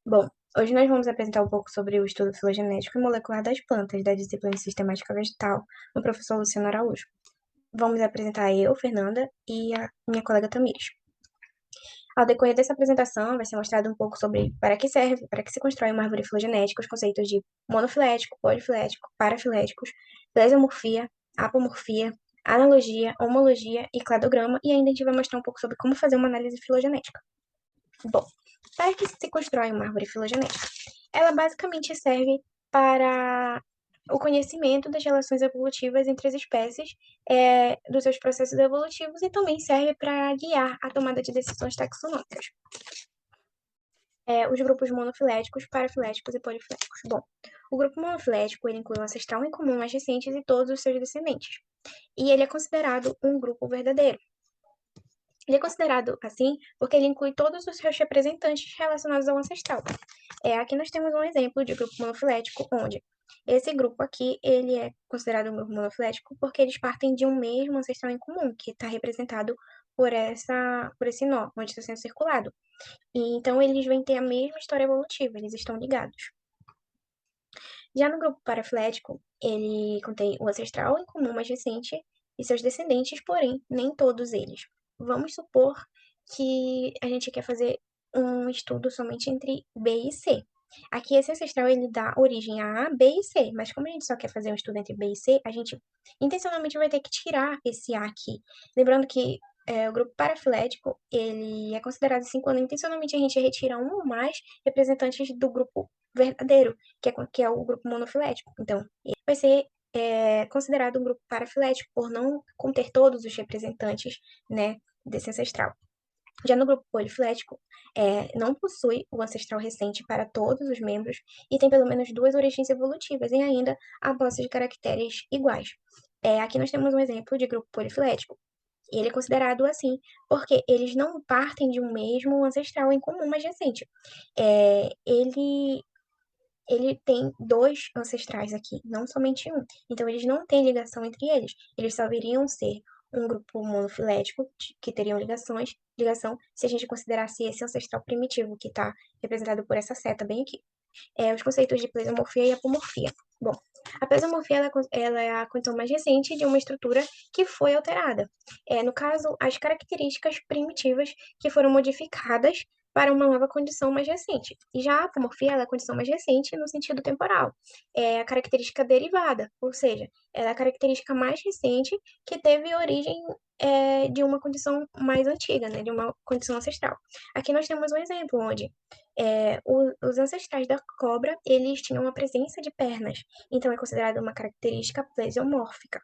Bom, hoje nós vamos apresentar um pouco sobre o estudo filogenético e molecular das plantas da disciplina de Sistemática Vegetal, no professor Luciano Araújo. Vamos apresentar eu, Fernanda, e a minha colega Tamires. Ao decorrer dessa apresentação, vai ser mostrado um pouco sobre para que serve, para que se constrói uma árvore filogenética, os conceitos de monofilético, polifilético, parafiléticos, plesiomorfia, apomorfia, analogia, homologia e cladograma, e ainda a gente vai mostrar um pouco sobre como fazer uma análise filogenética. Bom, para que se constrói uma árvore filogenética? Ela basicamente serve para o conhecimento das relações evolutivas entre as espécies, dos seus processos evolutivos e também serve para guiar a tomada de decisões taxonômicas. Os grupos monofiléticos, parafiléticos e polifiléticos. Bom, o grupo monofilético ele inclui um ancestral em comum mais recentes e todos os seus descendentes. E ele é considerado um grupo verdadeiro. Ele é considerado assim porque ele inclui todos os seus representantes relacionados ao ancestral. Aqui nós temos um exemplo de grupo monofilético, onde esse grupo aqui, ele é considerado um grupo monofilético porque eles partem de um mesmo ancestral em comum, que está representado por esse nó, onde está sendo circulado. E, então, eles vêm ter a mesma história evolutiva, eles estão ligados. Já no grupo parafilético, ele contém o ancestral em comum mais recente e seus descendentes, porém, nem todos eles. Vamos supor que a gente quer fazer um estudo somente entre B e C. Aqui, esse ancestral ele dá origem a A, B e C, mas como a gente só quer fazer um estudo entre B e C, a gente intencionalmente vai ter que tirar esse A aqui. Lembrando que o grupo parafilético, ele é considerado assim quando intencionalmente a gente retira um ou mais representantes do grupo verdadeiro, que é o grupo monofilético. Então, ele vai ser considerado um grupo parafilético por não conter todos os representantes, né, desse ancestral. Já no grupo polifilético, não possui o ancestral recente para todos os membros e tem pelo menos duas origens evolutivas e ainda a posse de caracteres iguais. Aqui nós temos um exemplo de grupo polifilético. Ele é considerado assim porque eles não partem de um mesmo ancestral em comum mais recente. Ele tem dois ancestrais aqui, não somente um. Então, eles não têm ligação entre eles. Eles só viriam ser um grupo monofilético, que teriam ligação, se a gente considerasse esse ancestral primitivo, que está representado por essa seta bem aqui. Os conceitos de plesiomorfia e apomorfia. Bom, a plesiomorfia ela é a condição mais recente de uma estrutura que foi alterada. No caso, as características primitivas que foram modificadas para uma nova condição mais recente. E já a apomorfia ela é a condição mais recente no sentido temporal. É a característica derivada, ou seja, ela é a característica mais recente que teve origem de uma condição mais antiga, né, de uma condição ancestral. Aqui nós temos um exemplo onde os ancestrais da cobra, eles tinham a presença de pernas, então é considerada uma característica plesiomórfica.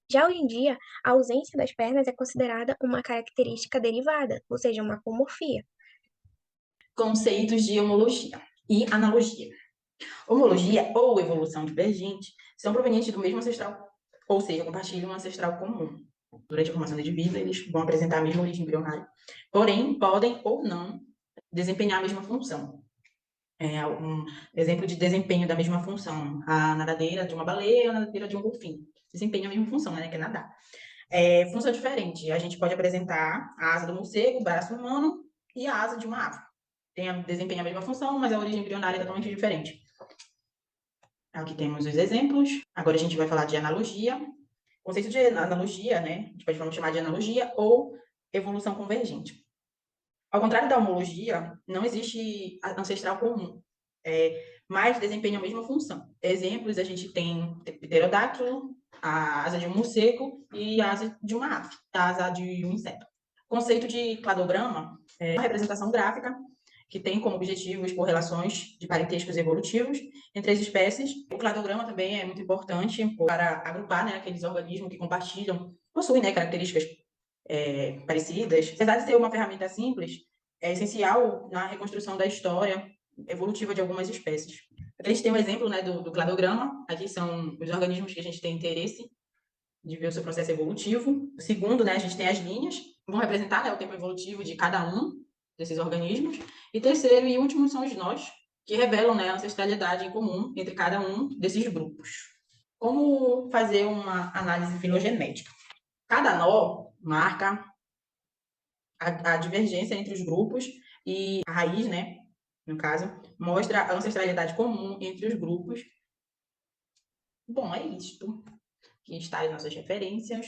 Já hoje em dia, a ausência das pernas é considerada uma característica derivada, ou seja, uma apomorfia. Conceitos de homologia e analogia. Homologia ou evolução divergente são provenientes do mesmo ancestral, ou seja, compartilham um ancestral comum. Durante a formação do indivíduo, eles vão apresentar a mesma origem embrionária, porém, podem ou não desempenhar a mesma função. Um exemplo de desempenho da mesma função: a nadadeira de uma baleia e a nadadeira de um golfinho. Desempenham a mesma função, né, que é nadar. Função diferente: a gente pode apresentar a asa do morcego, o braço humano e a asa de uma ave. Desempenha a mesma função, mas a origem embrionária é totalmente diferente. Aqui temos os exemplos. Agora a gente vai falar de analogia. O conceito de analogia, né? A gente pode chamar de analogia ou evolução convergente. Ao contrário da homologia, não existe ancestral comum, mas desempenha a mesma função. Exemplos, a gente tem pterodáctilo, a asa de um morcego e a asa de uma ave, a asa de um inseto. O conceito de cladograma é uma representação gráfica que tem como objetivo expor relações de parentescos evolutivos entre as espécies. O cladograma também é muito importante para agrupar, né, aqueles organismos que compartilham, possuem, né, características parecidas. Apesar de ser uma ferramenta simples, é essencial na reconstrução da história evolutiva de algumas espécies. Aqui a gente tem um exemplo, né, do cladograma. Aqui são os organismos que a gente tem interesse de ver o seu processo evolutivo. O segundo, né, a gente tem as linhas, que vão representar, né, o tempo evolutivo de cada um desses organismos. E terceiro e último são os nós, que revelam, né, a ancestralidade em comum entre cada um desses grupos. Como fazer uma análise filogenética? Cada nó marca a divergência entre os grupos e a raiz, né, no caso, mostra a ancestralidade comum entre os grupos. Bom, é isto. Aqui está as nossas referências.